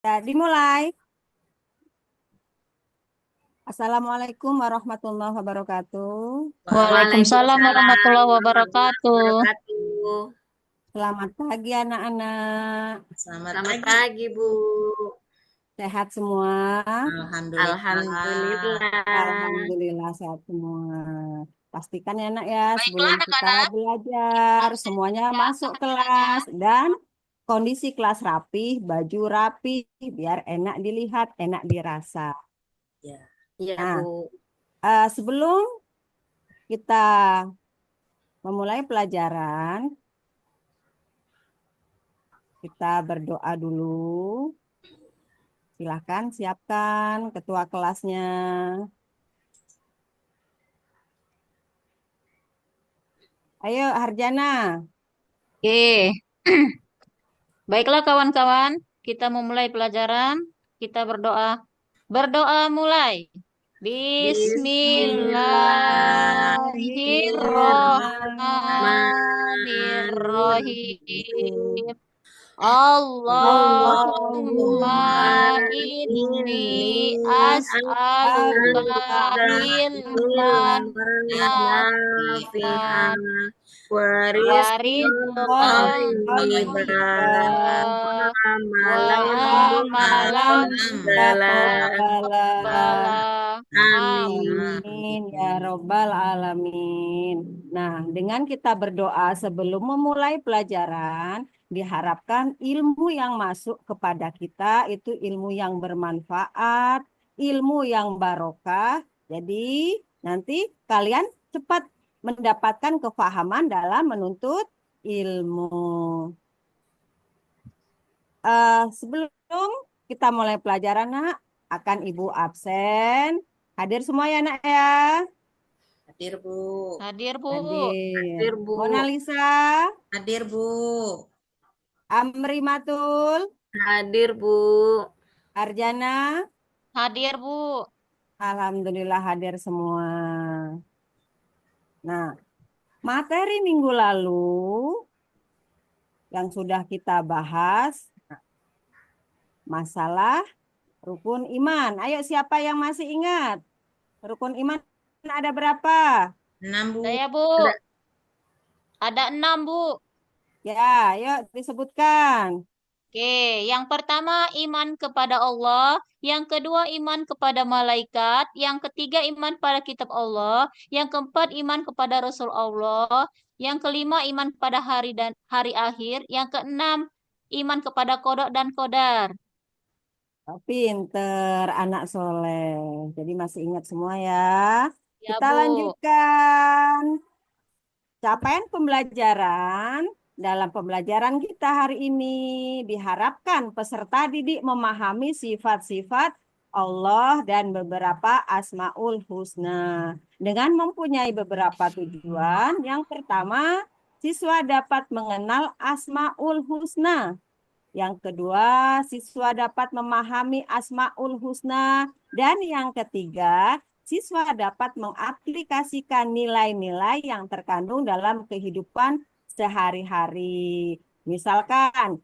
Ya, dimulai. Assalamualaikum warahmatullahi wabarakatuh. Waalaikumsalam Waalaikumsalam warahmatullahi warahmatullahi wabarakatuh. wabarakatuh. Selamat pagi anak-anak. Selamat pagi, Bu. Sehat semua? Alhamdulillah. Alhamdulillah. Alhamdulillah sehat semua. Pastikan ya nak ya, Baiklah sebelum kita anak-anak, belajar, absen semuanya tidak masuk akan belajar. kelas dan kondisi kelas rapi, baju rapi, biar enak dilihat, enak dirasa. Ya, iya, Nah, Bu. sebelum kita memulai pelajaran, kita berdoa dulu. Silahkan siapkan ketua kelasnya. Ayo Harjana. Oke. Baiklah kawan-kawan, kita memulai pelajaran. Kita berdoa. Berdoa mulai. Bismillahirrahmanirrahim. Bismillahirrahmanirrahim. Allahumma Allahumma inni inni as'aluka as'aluka ilman ilman nafi'an nafi'an wa rizqan warizqan thayyiban thayyiban wa wa amalan amalan mutaqabbala. mutaqabbala. Amin. Amin ya Robbal Alamin. Nah, dengan kita berdoa sebelum memulai pelajaran, diharapkan ilmu yang masuk kepada kita itu ilmu yang bermanfaat, ilmu yang barokah. Jadi, nanti kalian cepat mendapatkan kefahaman dalam menuntut ilmu. Sebelum kita mulai pelajaran, nak, akan Ibu absen. Hadir semua ya, nak ya. Hadir, Bu. Hadir, Bu. Hadir. Hadir, Bu. Mona Lisa, Hadir, Bu. Amri Matul, Hadir, Bu. Arjana, Hadir, Bu. alhamdulillah hadir semua. Nah, materi minggu lalu yang sudah kita bahas masalah rukun iman. Ayo siapa yang masih ingat? Rukun iman ada berapa? 6, Bu. Saya, Bu. Ada 6, Bu. Ya, yuk disebutkan. Oke, yang pertama iman kepada Allah, yang kedua iman kepada malaikat, yang ketiga iman pada kitab Allah, yang keempat iman kepada Rasul Allah, yang kelima iman pada hari dan hari akhir, yang keenam iman kepada kodok dan kodar. Oh, pinter anak soleh. Jadi masih ingat semua ya. Ya, Kita Bu. lanjutkan. Capaian pembelajaran. Dalam pembelajaran kita hari ini diharapkan peserta didik memahami sifat-sifat Allah dan beberapa asmaul husna. Dengan mempunyai beberapa tujuan. Yang pertama, siswa dapat mengenal asmaul husna. Yang kedua, siswa dapat memahami asmaul husna. Dan yang ketiga, siswa dapat mengaplikasikan nilai-nilai yang terkandung dalam kehidupan sehari-hari. Misalkan,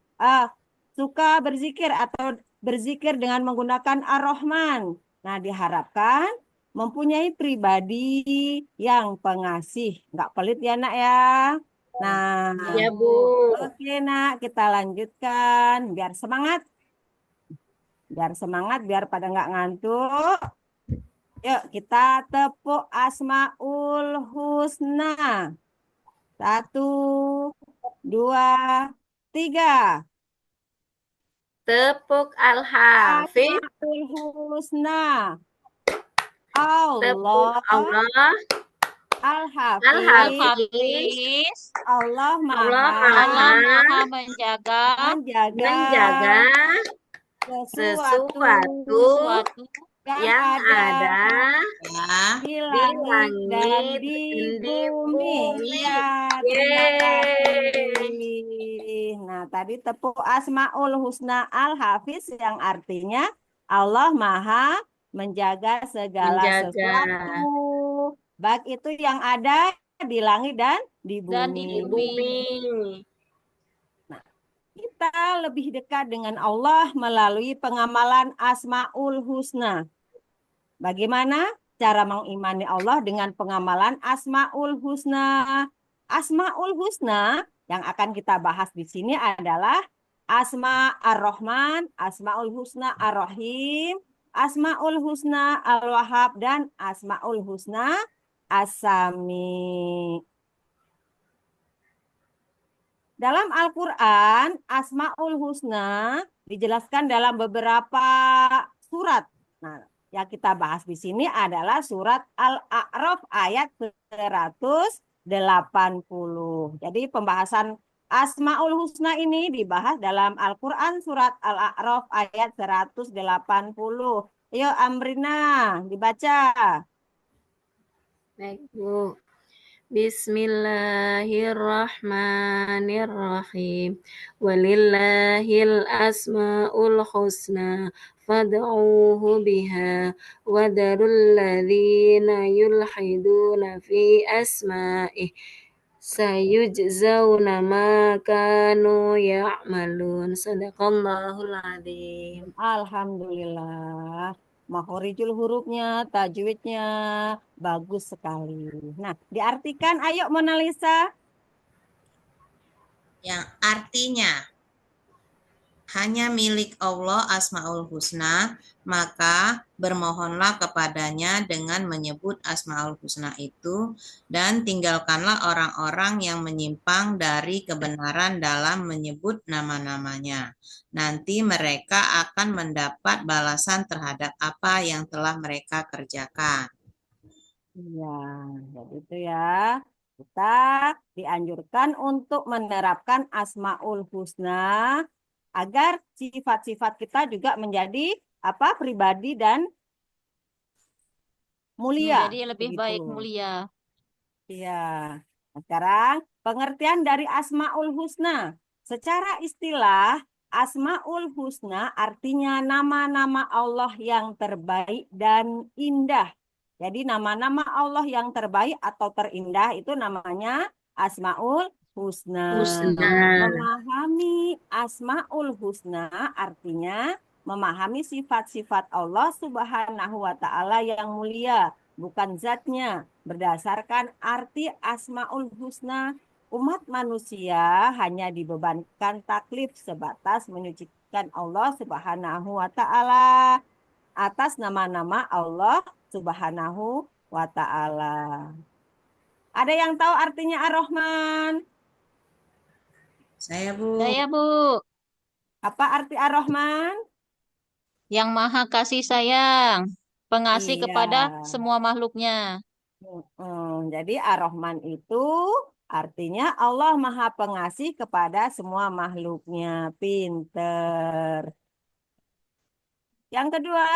suka berzikir atau berzikir dengan menggunakan Ar-Rahman. Nah, diharapkan mempunyai pribadi yang pengasih. Nggak pelit ya, nak ya. Nah, Ya, Bu. oke, nak, kita lanjutkan. Biar semangat. Biar pada nggak ngantuk. Yuk, kita tepuk Asmaul Husna. 1, 2, 3. Tepuk Al-Hafiz. Asmaul Husna. Tepuk Allah Allah. Al-Hafiz. Al-Hafiz, Allah Allah Allah Maha Maha menjaga menjaga sesuatu sesuatu yang ada di di langit dan langit di dan di bumi. bumi. Ya, terima kasih. Yeay. Nah, tadi tepuk Asmaul Husna Al-Hafiz yang artinya Allah Maha menjaga segala Menjaga sesuatu. Baik itu yang ada di langit dan di dan di bumi. di bumi. bumi. Nah, kita lebih dekat dengan Allah melalui pengamalan Asmaul Husna. Bagaimana cara mengimani Allah dengan pengamalan Asmaul Husna? Asmaul Husna yang akan kita bahas di sini adalah Asma Ar-Rahman, Asmaul Husna Ar-Rahim, Asmaul Husna Al-Wahhab, dan Asmaul Husna As-Sami. Dalam Al-Quran, Asmaul Husna dijelaskan dalam beberapa surat. Nah, yang kita bahas di sini adalah surat Al-A'raf ayat 180. Jadi pembahasan Asmaul Husna ini dibahas dalam Al-Quran surat Al-A'raf ayat 180. Ayo Amrina, dibaca. Baik, Bu. Bismillahirrahmanirrahim. Walillahil asmaul husna fad'uuhu biha wadarul ladzina yulhiduna fi asma'ih sayujzauna ma kanu ya'malun. Sadaqallahul adzim. Alhamdulillah. Makhorijul hurufnya, tajwidnya bagus sekali. Nah, diartikan ayo Mona Lisa. Yang artinya hanya milik Allah Asmaul Husna, maka bermohonlah kepadanya dengan menyebut Asmaul Husna itu, dan tinggalkanlah orang-orang yang menyimpang dari kebenaran dalam menyebut nama-namanya. Nanti mereka akan mendapat balasan terhadap apa yang telah mereka kerjakan. Iya, jadi itu ya. Kita dianjurkan untuk menerapkan Asmaul Husna agar sifat-sifat kita juga menjadi pribadi dan mulia. Menjadi lebih Begitu. baik, mulia. Iya. Nah, sekarang pengertian dari Asmaul Husna. Secara istilah, Asmaul Husna artinya nama-nama Allah yang terbaik dan indah. Jadi nama-nama Allah yang terbaik atau terindah itu namanya Asmaul Husna. Memahami Asmaul Husna artinya memahami sifat-sifat Allah Subhanahu wa Ta'ala yang mulia, bukan zatnya. Berdasarkan arti Asmaul Husna, umat manusia hanya dibebankan taklif sebatas menyucikan Allah Subhanahu wa Ta'ala atas nama-nama Allah Subhanahu wa Ta'ala. Ada yang tahu artinya Ar-Rahman? Saya, Bu. Saya, Bu, Apa arti Ar-Rahman? yang maha kasih sayang, pengasih Iya. kepada semua makhluknya. Jadi Ar-Rahman itu artinya Allah Maha Pengasih kepada semua makhluknya. Pinter. Yang kedua,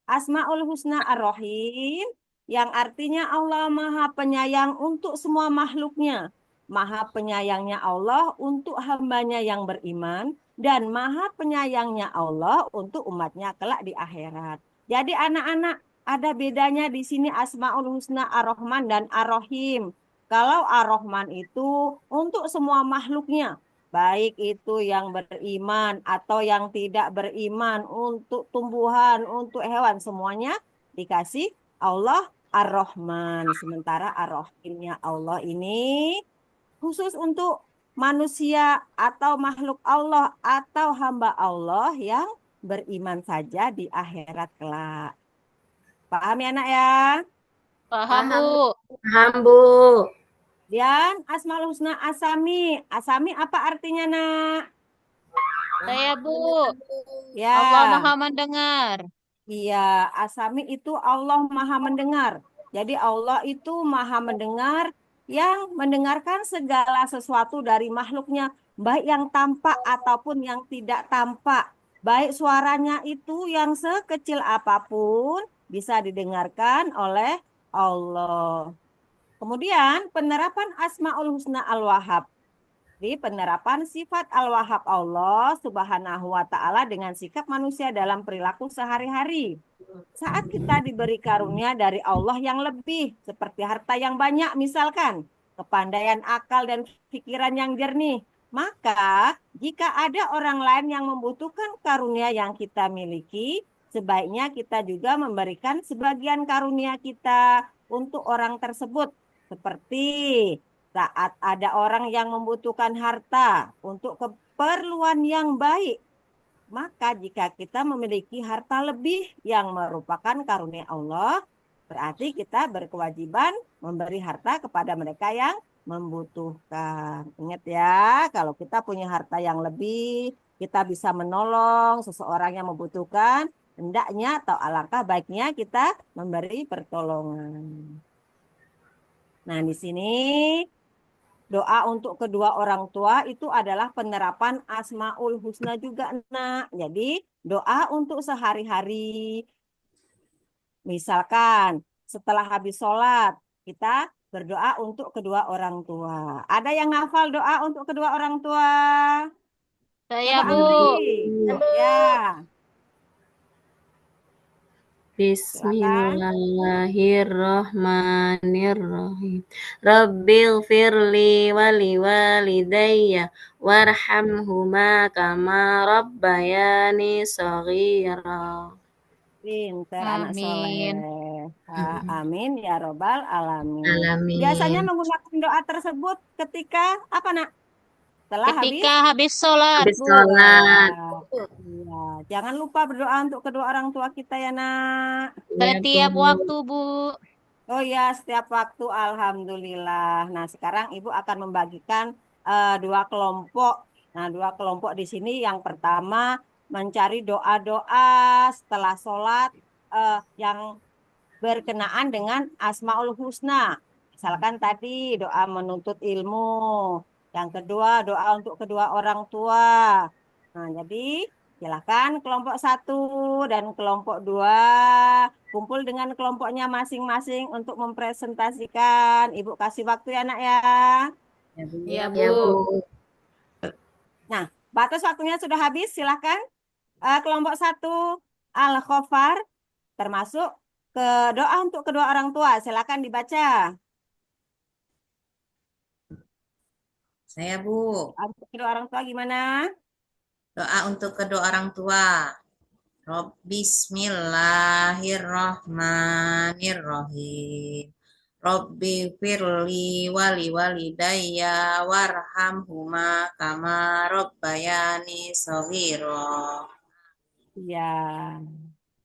Asmaul Husna Ar-Rahim yang artinya Allah Maha Penyayang untuk semua makhluknya. Maha penyayangnya Allah untuk hambanya yang beriman dan maha penyayangnya Allah untuk umatnya kelak di akhirat. Jadi anak-anak, ada bedanya di sini Asmaul Husna Ar-Rahman dan Ar-Rahim. Kalau Ar-Rahman itu untuk semua makhluknya, baik itu yang beriman atau yang tidak beriman, untuk tumbuhan, untuk hewan, semuanya dikasih Allah Ar-Rahman. Sementara Ar-Rahimnya Allah ini khusus untuk manusia atau makhluk Allah atau hamba Allah yang beriman saja di akhirat kelak. Paham ya nak ya? Paham, Bu? Paham, Bu. Dan Asmaul Husna Asami. Asami apa artinya nak? Saya, Bu. Ya. Allah Maha mendengar. Iya, Asami itu Allah Maha mendengar. Jadi Allah itu Maha mendengar yang mendengarkan segala sesuatu dari makhluknya, baik yang tampak ataupun yang tidak tampak. Baik suaranya itu yang sekecil apapun bisa didengarkan oleh Allah. Kemudian penerapan Asmaul Husna Al-Wahhab. Di penerapan sifat Al-Wahhab Allah Subhanahu wa Ta'ala dengan sikap manusia dalam perilaku sehari-hari. Saat kita diberi karunia dari Allah yang lebih, seperti harta yang banyak misalkan, kepandaian akal dan pikiran yang jernih, Maka jika ada orang lain yang membutuhkan karunia yang kita miliki, sebaiknya kita juga memberikan sebagian karunia kita untuk orang tersebut. Seperti saat ada orang yang membutuhkan harta untuk keperluan yang baik, maka jika kita memiliki harta lebih yang merupakan karunia Allah, berarti kita berkewajiban memberi harta kepada mereka yang membutuhkan. Ingat ya, kalau kita punya harta yang lebih, kita bisa menolong seseorang yang membutuhkan, hendaknya atau alangkah baiknya kita memberi pertolongan. Nah, di sini doa untuk kedua orang tua itu adalah penerapan Asmaul Husna juga, Nak. Jadi, doa untuk sehari-hari. Misalkan setelah habis sholat, kita berdoa untuk kedua orang tua. Ada yang hafal doa untuk kedua orang tua? Saya, Coba Bu. angkat. Ya, silakan. Bismillahirrahmanirrahim. Rabbil firli wali walidayya warhamhuma kama rabbayani shaghira. Pinter anak soleh. Amin. Amin ya robbal alamin. Biasanya Alamin. menggunakan doa tersebut ketika apa, Nak? Setelah habis Ketika habis sholat, Habis Bu. sholat. Iya. Jangan lupa berdoa untuk kedua orang tua kita ya, Nak. Ya, Setiap Bu. waktu, Bu. Oh ya, setiap waktu alhamdulillah. Nah, sekarang Ibu akan membagikan dua kelompok. Nah, dua kelompok di sini yang pertama mencari doa-doa setelah sholat yang berkenaan dengan Asmaul Husna. Misalkan tadi doa menuntut ilmu. Yang kedua doa untuk kedua orang tua. Nah, jadi silakan kelompok 1 dan kelompok 2 kumpul dengan kelompoknya masing-masing untuk mempresentasikan. Ibu kasih waktu ya, Nak ya. Iya, Ya, Bu. Bu. Nah, batas waktunya sudah habis. Silakan kelompok 1 Al-Khofar termasuk ke doa untuk kedua orang tua. Silakan dibaca. Saya, Bu. Untuk kedua orang tua gimana? Doa untuk kedua orang tua. Bismillahirrahmanirrahim. Rabbi firli wali walidayya warhamhuma kama rabbayani shaghira. Iya,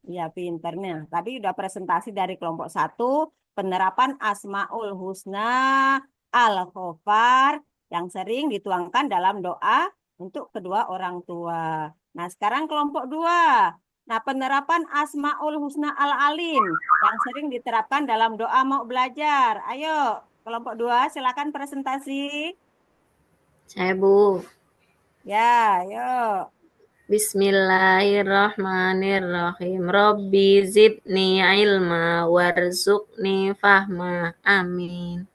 iya pinternya. Tapi udah presentasi dari kelompok 1, penerapan Asmaul Husna Al-Khofar yang sering dituangkan dalam doa untuk kedua orang tua. Nah, sekarang kelompok 2. Nah, penerapan Asmaul Husna Al-Alim yang sering diterapkan dalam doa mau belajar. Ayo, kelompok 2 silakan presentasi. Saya, Bu. Ya, yuk. Bismillahirrahmanirrahim. Rabbi zidni ilma warzuqni fahma. Amin.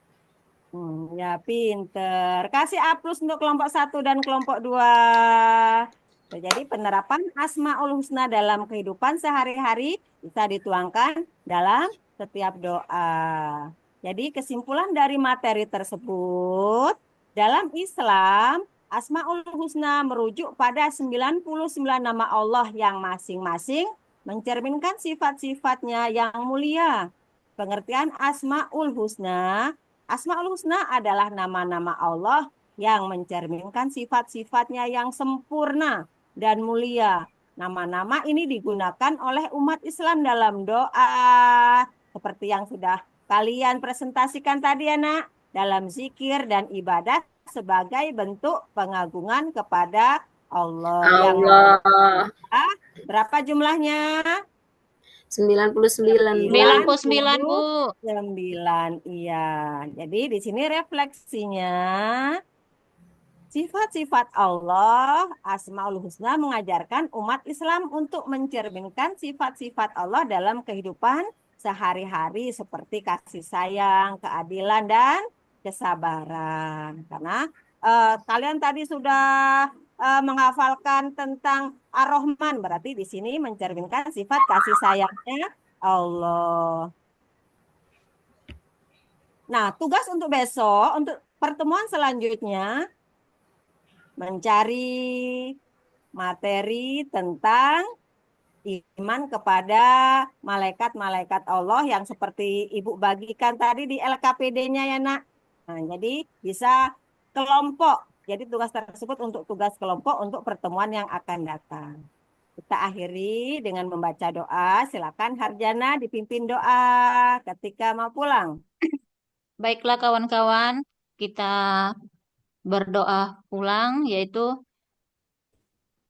Ya pinter. Kasih A+ untuk kelompok 1 dan kelompok 2. Jadi penerapan Asmaul Husna dalam kehidupan sehari-hari bisa dituangkan dalam setiap doa. Jadi kesimpulan dari materi tersebut, dalam Islam Asmaul Husna merujuk pada 99 nama Allah yang masing-masing mencerminkan sifat-sifatnya yang mulia. Pengertian Asmaul Husna adalah nama-nama Allah yang mencerminkan sifat-sifatnya yang sempurna dan mulia. Nama-nama ini digunakan oleh umat Islam dalam doa, seperti yang sudah kalian presentasikan tadi ya, Nak, dalam zikir dan ibadah sebagai bentuk pengagungan kepada Allah. Allah. Berapa jumlahnya? 99. 99, Bu. 9, iya. Jadi di sini refleksinya sifat-sifat Allah, Asmaul Husna mengajarkan umat Islam untuk mencerminkan sifat-sifat Allah dalam kehidupan sehari-hari seperti kasih sayang, keadilan, dan kesabaran. Karena kalian tadi sudah menghafalkan tentang Ar-Rahman, berarti di sini mencerminkan sifat kasih sayangnya Allah. Nah, tugas untuk besok, untuk pertemuan selanjutnya, mencari materi tentang iman kepada malaikat-malaikat Allah yang seperti Ibu bagikan tadi di LKPD-nya ya nak. Nah, jadi bisa kelompok. Jadi tugas tersebut untuk tugas kelompok untuk pertemuan yang akan datang. Kita akhiri dengan membaca doa. Silakan Harjana dipimpin doa ketika mau pulang. Baiklah kawan-kawan, kita berdoa pulang, yaitu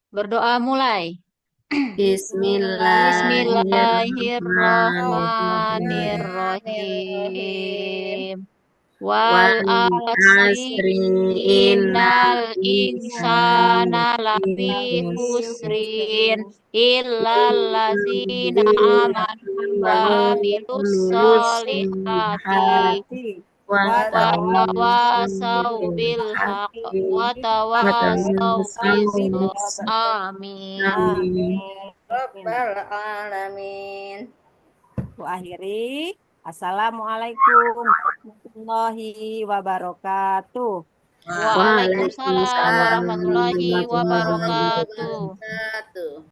berdoa mulai. Bismillahirrahmanirrahim. Wal asri innal insana lafi khusrin illal ladzina amanu wa amilus solihati wa tawasau bil haqq wa tawasau bis sabr. Amin. Amin. Rabbal alamin. Aku akhiri. Assalamualaikum warahmatullahi wabarakatuh. Waalaikumsalam warahmatullahi wabarakatuh. Satu.